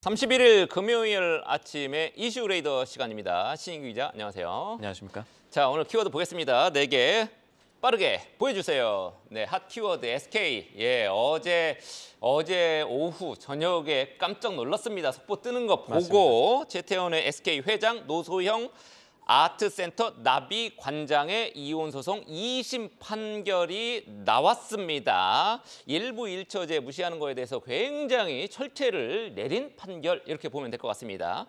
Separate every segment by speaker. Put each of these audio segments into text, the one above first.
Speaker 1: 31일 금요일 아침에 이슈 레이더 시간입니다. 신인규 기자, 안녕하세요.
Speaker 2: 안녕하십니까?
Speaker 1: 자, 오늘 키워드 보겠습니다. 4개 빠르게 보여주세요. 네, 핫 키워드 SK. 예, 어제 오후 저녁에 깜짝 놀랐습니다. 속보 뜨는 거 보고
Speaker 2: 맞습니다.
Speaker 1: 최태원의 SK 회장 노소형 아트센터 나비 관장의 이혼 소송 2심 판결이 나왔습니다. 일부 일처제 무시하는 거에 대해서 굉장히 철퇴를 내린 판결 이렇게 보면 될 것 같습니다.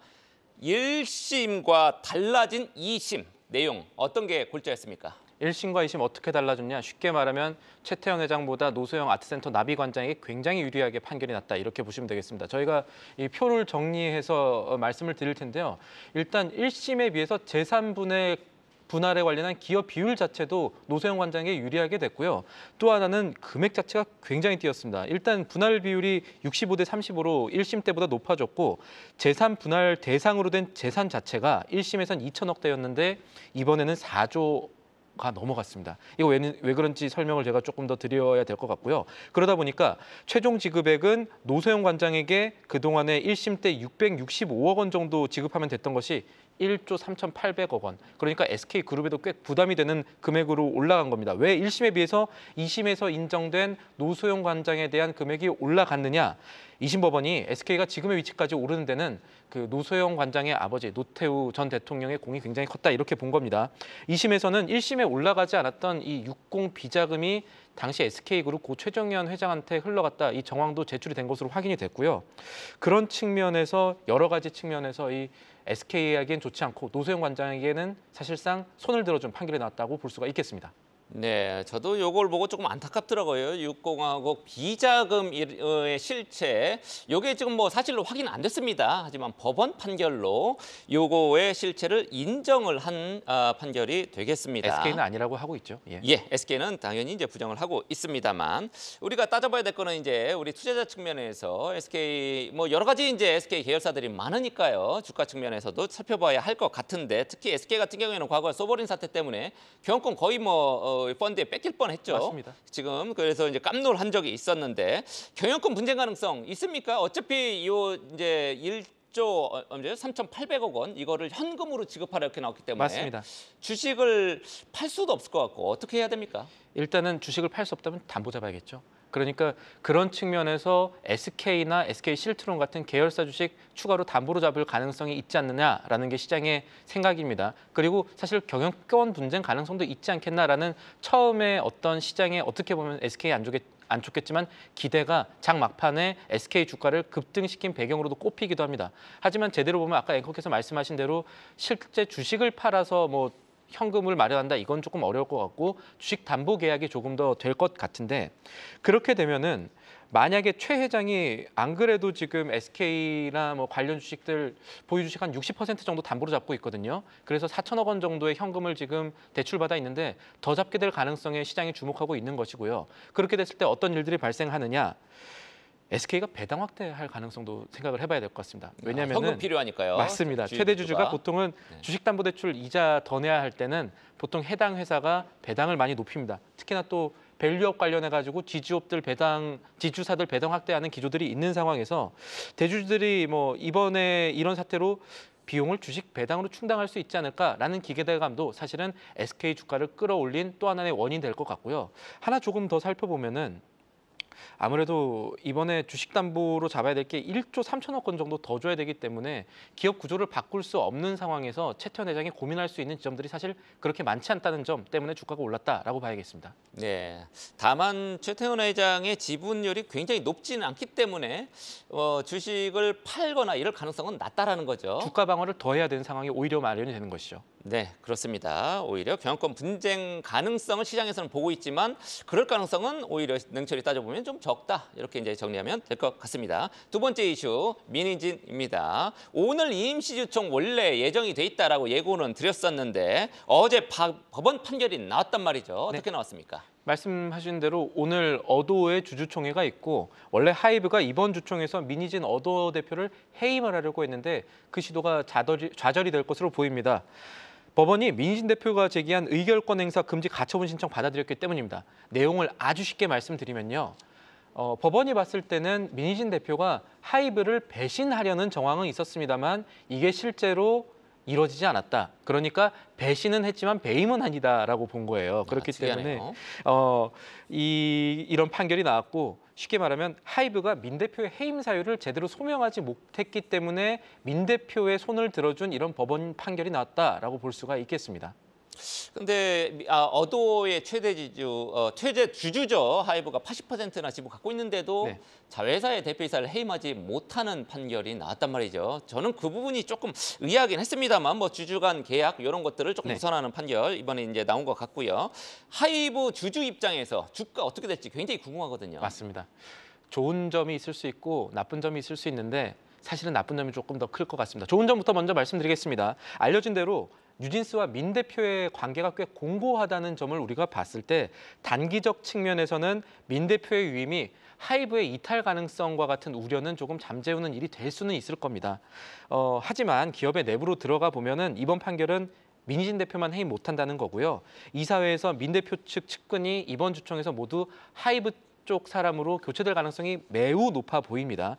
Speaker 1: 1심과 달라진 2심 내용 어떤 게 골자였습니까?
Speaker 2: 1심과 2심 어떻게 달라졌냐? 쉽게 말하면 최태원 회장보다 노소영 아트센터 나비 관장에게 굉장히 유리하게 판결이 났다. 이렇게 보시면 되겠습니다. 저희가 이 표를 정리해서 말씀을 드릴 텐데요. 일단 1심에 비해서 제3분의 분할에 관련한 기업 비율 자체도 노소영 관장에게 유리하게 됐고요. 또 하나는 금액 자체가 굉장히 뛰었습니다. 일단 분할 비율이 65대 35로 1심 때보다 높아졌고 제3 분할 대상으로 된 재산 자체가 1심에선 2천억대였는데 이번에는 4조 가 넘어갔습니다. 이거 왜 그런지 설명을 제가 조금 더 드려야 될 것 같고요. 그러다 보니까 최종 지급액은 노소영 관장에게 그동안에 1심 때 665억 원 정도 지급하면 됐던 것이 1조 3,800억 원. 그러니까 SK그룹에도 꽤 부담이 되는 금액으로 올라간 겁니다. 왜 1심에 비해서 2심에서 인정된 노소영 관장에 대한 금액이 올라갔느냐? 2심 법원이 SK가 지금의 위치까지 오르는 데는 그 노소영 관장의 아버지 노태우 전 대통령의 공이 굉장히 컸다 이렇게 본 겁니다. 2심에서는 1심에 올라가지 않았던 이 60 비자금이 당시 SK그룹 고 최정현 회장한테 흘러갔다 이 정황도 제출이 된 것으로 확인이 됐고요. 그런 측면에서 여러 가지 측면에서 이 SK에겐 좋지 않고 노소영 관장에게는 사실상 손을 들어준 판결이 나왔다고 볼 수가 있겠습니다.
Speaker 1: 네, 저도 이걸 보고 조금 안타깝더라고요. 60억억 비자금의 실체, 이게 지금 뭐 사실로 확인 안 됐습니다. 하지만 법원 판결로 요거의 실체를 인정을 한 판결이 되겠습니다.
Speaker 2: SK는 아니라고 하고 있죠. 예.
Speaker 1: SK는 당연히 이제 부정을 하고 있습니다만 우리가 따져봐야 될 거는 이제 우리 투자자 측면에서 SK 뭐 여러 가지 이제 SK 계열사들이 많으니까요. 주가 측면에서도 살펴봐야 할 것 같은데 특히 SK 같은 경우에는 과거 소버린 사태 때문에 경영권 거의 펀드에 뺏길 뻔했죠.
Speaker 2: 맞습니다.
Speaker 1: 지금 그래서 이제 깜놀한 적이 있었는데 경영권 분쟁 가능성 있습니까? 어차피 요 이제 1조 3,800억 원 이거를 현금으로 지급하려 이렇게 나왔기 때문에
Speaker 2: 맞습니다.
Speaker 1: 주식을 팔 수도 없을 것 같고 어떻게 해야 됩니까?
Speaker 2: 일단은 주식을 팔 수 없다면 담보 잡아야겠죠. 그러니까 그런 측면에서 SK나 SK실트론 같은 계열사 주식 추가로 담보로 잡을 가능성이 있지 않느냐라는 게 시장의 생각입니다. 그리고 사실 경영권 분쟁 가능성도 있지 않겠나라는 처음에 어떤 시장에 어떻게 보면 SK 안 좋겠지만 기대가 장 막판에 SK 주가를 급등시킨 배경으로도 꼽히기도 합니다. 하지만 제대로 보면 아까 앵커께서 말씀하신 대로 실제 주식을 팔아서 뭐 현금을 마련한다 이건 조금 어려울 것 같고 주식 담보 계약이 조금 더 될 것 같은데 그렇게 되면은 만약에 최 회장이 안 그래도 지금 SK나 뭐 관련 주식들 보유 주식 한 60% 정도 담보로 잡고 있거든요. 그래서 4천억 원 정도의 현금을 지금 대출받아 있는데 더 잡게 될 가능성에 시장이 주목하고 있는 것이고요. 그렇게 됐을 때 어떤 일들이 발생하느냐? SK가 배당 확대할 가능성도 생각을 해봐야 될 것 같습니다. 왜냐하면
Speaker 1: 현금 필요하니까요.
Speaker 2: 맞습니다. 최대 주주가 보통은 주식담보대출 이자 더 내야 할 때는 보통 해당 회사가 배당을 많이 높입니다. 특히나 또 밸류업 관련해 가지고 지주사들 배당 확대하는 기조들이 있는 상황에서 대주주들이 뭐 이번에 이런 사태로 비용을 주식 배당으로 충당할 수 있지 않을까라는 기대감도 사실은 SK 주가를 끌어올린 또 하나의 원인이 될 것 같고요. 하나 조금 더 살펴보면은. 아무래도 이번에 주식담보로 잡아야 될 게 1조 3천억 원 정도 더 줘야 되기 때문에 기업 구조를 바꿀 수 없는 상황에서 최태원 회장이 고민할 수 있는 지점들이 사실 그렇게 많지 않다는 점 때문에 주가가 올랐다라고 봐야겠습니다.
Speaker 1: 네, 다만 최태원 회장의 지분율이 굉장히 높지는 않기 때문에 주식을 팔거나 이럴 가능성은 낮다라는 거죠.
Speaker 2: 주가 방어를 더 해야 되는 상황이 오히려 마련이 되는 것이죠.
Speaker 1: 네, 그렇습니다. 오히려 경영권 분쟁 가능성을 시장에서는 보고 있지만 그럴 가능성은 오히려 능철이 따져보면 좀 적다. 이렇게 이제 정리하면 될 것 같습니다. 두 번째 이슈, 민희진입니다. 오늘 임시주총 원래 예정이 돼 있다라고 예고는 드렸었는데 어제 법원 판결이 나왔단 말이죠. 어떻게 나왔습니까?
Speaker 2: 말씀하신 대로 오늘 어도의 주주총회가 있고 원래 하이브가 이번 주총에서 민희진 어도 대표를 해임을 하려고 했는데 그 시도가 좌절이 될 것으로 보입니다. 법원이 민희진 대표가 제기한 의결권 행사 금지 가처분 신청 받아들였기 때문입니다. 내용을 아주 쉽게 말씀드리면요. 법원이 봤을 때는 민희진 대표가 하이브를 배신하려는 정황은 있었습니다만 이게 실제로 이루어지지 않았다. 그러니까 배신은 했지만 배임은 아니다라고 본 거예요. 그렇기 때문에 이런 판결이 나왔고 쉽게 말하면 하이브가 민 대표의 해임 사유를 제대로 소명하지 못했기 때문에 민 대표의 손을 들어준 이런 법원 판결이 나왔다라고 볼 수가 있겠습니다.
Speaker 1: 근데 어도의 최대 주주죠. 하이브가 80%나 지분 갖고 있는데도
Speaker 2: 네.
Speaker 1: 자회사의 대표이사를 해임하지 못하는 판결이 나왔단 말이죠. 저는 그 부분이 조금 의아하긴 했습니다만 뭐 주주 간 계약 이런 것들을 조금 우선하는 판결 이번에 이제 나온 것 같고요. 하이브 주주 입장에서 주가 어떻게 될지 굉장히 궁금하거든요.
Speaker 2: 맞습니다. 좋은 점이 있을 수 있고 나쁜 점이 있을 수 있는데 사실은 나쁜 점이 조금 더 클 것 같습니다. 좋은 점부터 먼저 말씀드리겠습니다. 알려진 대로 뉴진스와 민 대표의 관계가 꽤 공고하다는 점을 우리가 봤을 때 단기적 측면에서는 민 대표의 유임이 하이브의 이탈 가능성과 같은 우려는 조금 잠재우는 일이 될 수는 있을 겁니다. 하지만 기업의 내부로 들어가 보면은 이번 판결은 민희진 대표만 해임 못한다는 거고요. 이사회에서 민 대표 측 측근이 이번 주총에서 모두 하이브 쪽 사람으로 교체될 가능성이 매우 높아 보입니다.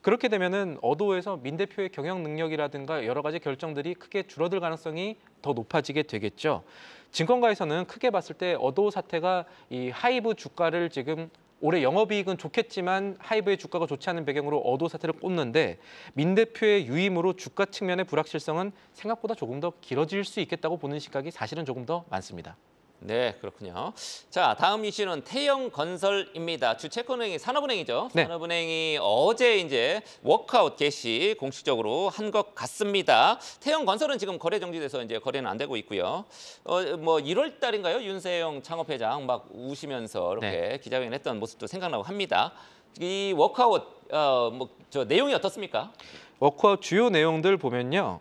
Speaker 2: 그렇게 되면은 어도에서 민 대표의 경영 능력이라든가 여러 가지 결정들이 크게 줄어들 가능성이 더 높아지게 되겠죠. 증권가에서는 크게 봤을 때 어도 사태가 이 하이브 주가를 지금 올해 영업이익은 좋겠지만 하이브의 주가가 좋지 않은 배경으로 어도 사태를 꼽는데 민 대표의 유임으로 주가 측면의 불확실성은 생각보다 조금 더 길어질 수 있겠다고 보는 시각이 사실은 조금 더 많습니다.
Speaker 1: 네, 그렇군요. 자, 다음 이슈는 태영건설입니다. 주채권은행이 산업은행이죠.
Speaker 2: 네.
Speaker 1: 산업은행이 어제 이제 워크아웃 개시 공식적으로 한 것 같습니다. 태영건설은 지금 거래 정지돼서 이제 거래는 안 되고 있고요. 뭐 1월 달인가요? 윤세영 창업회장 막 우시면서 이렇게 기자회견했던 모습도 생각나고 합니다. 이 워크아웃 저 내용이 어떻습니까?
Speaker 2: 워크아웃 주요 내용들 보면요.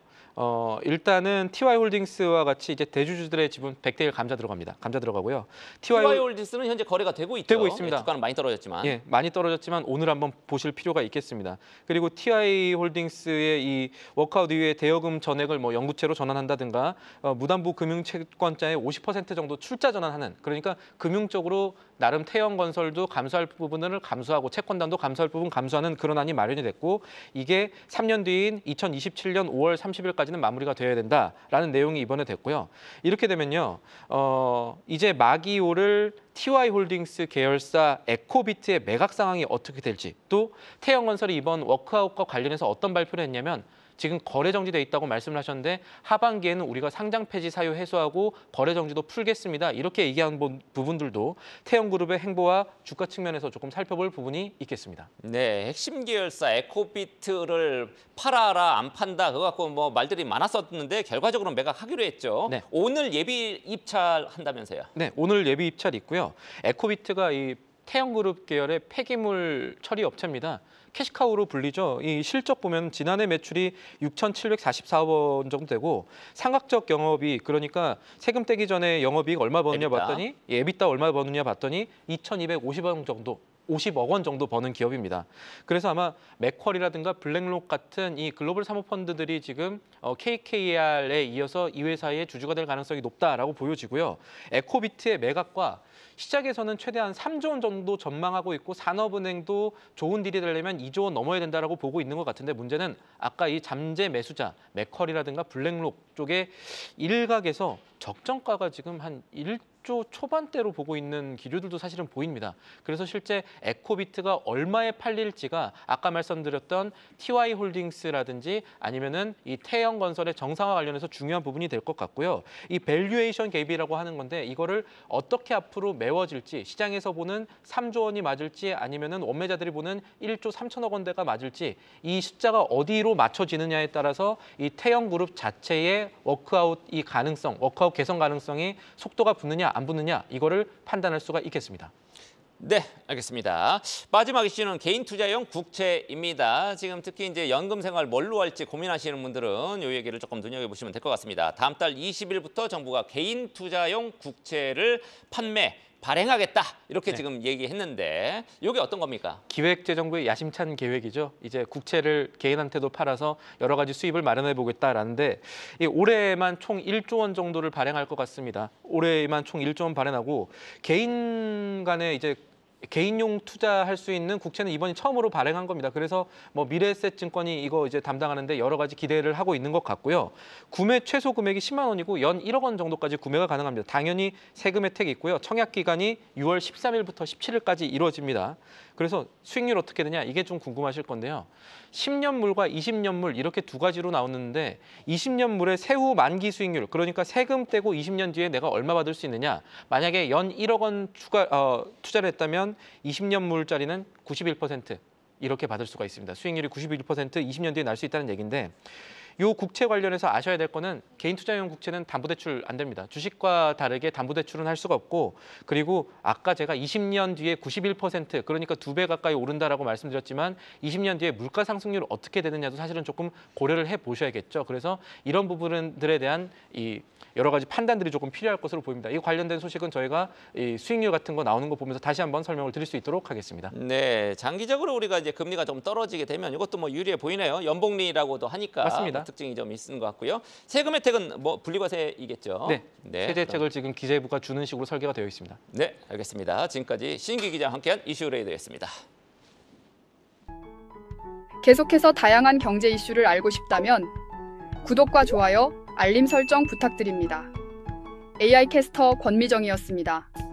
Speaker 2: 일단은 TY홀딩스와 같이 이제 대주주들의 지분 100대 1 감자 들어갑니다. 감자 들어가고요.
Speaker 1: TY홀딩스는 현재 거래가 되고 있죠.
Speaker 2: 되고 있습니다.
Speaker 1: 주가는 많이 떨어졌지만.
Speaker 2: 예, 많이 떨어졌지만 오늘 한번 보실 필요가 있겠습니다. 그리고 TY홀딩스의 이 워크아웃 이후에 대여금 전액을 뭐 영구채로 전환한다든가 무담보 금융채권자의 50% 정도 출자 전환하는 그러니까 금융적으로 나름 태영건설도 감수할 부분을 감수하고 채권단도 감수할 부분 감수하는 그런 안이 마련이 됐고 이게 3년 뒤인 2027년 5월 30일까지는 마무리가 되어야 된다라는 내용이 이번에 됐고요. 이렇게 되면요. 이제 마기오를 TY홀딩스 계열사 에코비트의 매각 상황이 어떻게 될지 또 태영건설이 이번 워크아웃과 관련해서 어떤 발표를 했냐면 지금 거래 정지돼 있다고 말씀을 하셨는데 하반기에는 우리가 상장 폐지 사유 해소하고 거래 정지도 풀겠습니다. 이렇게 얘기한 부분들도 태영그룹의 행보와 주가 측면에서 조금 살펴볼 부분이 있겠습니다.
Speaker 1: 네, 핵심 계열사 에코비트를 팔아라 안 판다 그거 갖고 뭐 말들이 많았었는데 결과적으로 매각하기로 했죠.
Speaker 2: 네.
Speaker 1: 오늘 예비 입찰한다면서요?
Speaker 2: 네, 오늘 예비 입찰이 있고요. 에코비트가 이 태영그룹 계열의 폐기물 처리 업체입니다. 캐시카우로 불리죠. 이 실적 보면 지난해 매출이 6,744억 원 정도 되고 상각적 영업이익 그러니까 세금 떼기 전에 영업이익 얼마 버느냐 봤더니 에비타 얼마 버느냐 봤더니 2,250억 정도. 50억 원 정도 버는 기업입니다. 그래서 아마 맥쿼리라든가 블랙록 같은 이 글로벌 사모펀드들이 지금 KKR에 이어서 이 회사의 주주가 될 가능성이 높다라고 보여지고요. 에코비트의 매각과 시작에서는 최대한 3조 원 정도 전망하고 있고 산업은행도 좋은 딜이 되려면 2조 원 넘어야 된다라고 보고 있는 것 같은데 문제는 아까 이 잠재 매수자 맥쿼리라든가 블랙록 쪽에 일각에서 적정가가 지금 한 1조 초반대로 보고 있는 기류들도 사실은 보입니다. 그래서 실제 에코비트가 얼마에 팔릴지가 아까 말씀드렸던 TY홀딩스라든지 아니면은 이 태영건설의 정상화 관련해서 중요한 부분이 될 것 같고요. 이 밸류에이션 갭이라고 하는 건데 이거를 어떻게 앞으로 메워질지 시장에서 보는 3조 원이 맞을지 아니면은 원매자들이 보는 1조 3천억 원대가 맞을지 이 숫자가 어디로 맞춰지느냐에 따라서 이 태영그룹 자체의 워크아웃 이 가능성, 워크아웃 개선 가능성이 속도가 붙느냐 안 붙느냐 이거를 판단할 수가 있겠습니다.
Speaker 1: 네, 알겠습니다. 마지막 이슈는 개인 투자용 국채입니다. 지금 특히 이제 연금 생활 뭘로 할지 고민하시는 분들은 이 얘기를 조금 눈여겨보시면 될 것 같습니다. 다음 달 20일부터 정부가 개인 투자용 국채를 발행하겠다 이렇게 지금 얘기했는데 이게 어떤 겁니까?
Speaker 2: 기획재정부의 야심찬 계획이죠. 이제 국채를 개인한테도 팔아서 여러 가지 수입을 마련해 보겠다라는데 올해만 총 1조 원 정도를 발행할 것 같습니다. 올해만 총 1조 원 발행하고 개인 간에 이제 개인용 투자할 수 있는 국채는 이번이 처음으로 발행한 겁니다. 그래서 뭐 미래에셋증권이 이거 이제 담당하는데 여러 가지 기대를 하고 있는 것 같고요. 구매 최소 금액이 10만 원이고 연 1억 원 정도까지 구매가 가능합니다. 당연히 세금 혜택이 있고요. 청약 기간이 6월 13일부터 17일까지 이루어집니다. 그래서 수익률 어떻게 되냐 이게 좀 궁금하실 건데요. 10년물과 20년물 이렇게 두 가지로 나오는데 20년물의 세후 만기 수익률 그러니까 세금 떼고 20년 뒤에 내가 얼마 받을 수 있느냐 만약에 연 1억 원 투자를 했다면 20년물짜리는 91% 이렇게 받을 수가 있습니다. 수익률이 91% 20년 뒤에 날 수 있다는 얘기인데 요 국채 관련해서 아셔야 될 거는 개인 투자용 국채는 담보대출 안 됩니다. 주식과 다르게 담보대출은 할 수가 없고 그리고 아까 제가 20년 뒤에 91% 그러니까 2배 가까이 오른다라고 말씀드렸지만 20년 뒤에 물가 상승률이 어떻게 되느냐도 사실은 조금 고려를 해보셔야겠죠. 그래서 이런 부분들에 대한 이 여러 가지 판단들이 조금 필요할 것으로 보입니다. 이 관련된 소식은 저희가 이 수익률 같은 거 나오는 거 보면서 다시 한번 설명을 드릴 수 있도록 하겠습니다.
Speaker 1: 네, 장기적으로 우리가 이제 금리가 좀 떨어지게 되면 이것도 뭐 유리해 보이네요. 연봉리라고도 하니까
Speaker 2: 맞습니다.
Speaker 1: 뭐 특징이 좀 있는 것 같고요. 세금 혜택은 뭐 분리과세이겠죠.
Speaker 2: 네,
Speaker 1: 네,
Speaker 2: 세제 혜택을 지금 기재부가 주는 식으로 설계가 되어 있습니다.
Speaker 1: 네, 알겠습니다. 지금까지 신기 기자와 함께한 이슈레이더였습니다.
Speaker 3: 계속해서 다양한 경제 이슈를 알고 싶다면 구독과 좋아요, 알림 설정 부탁드립니다. AI 캐스터 권미정이었습니다.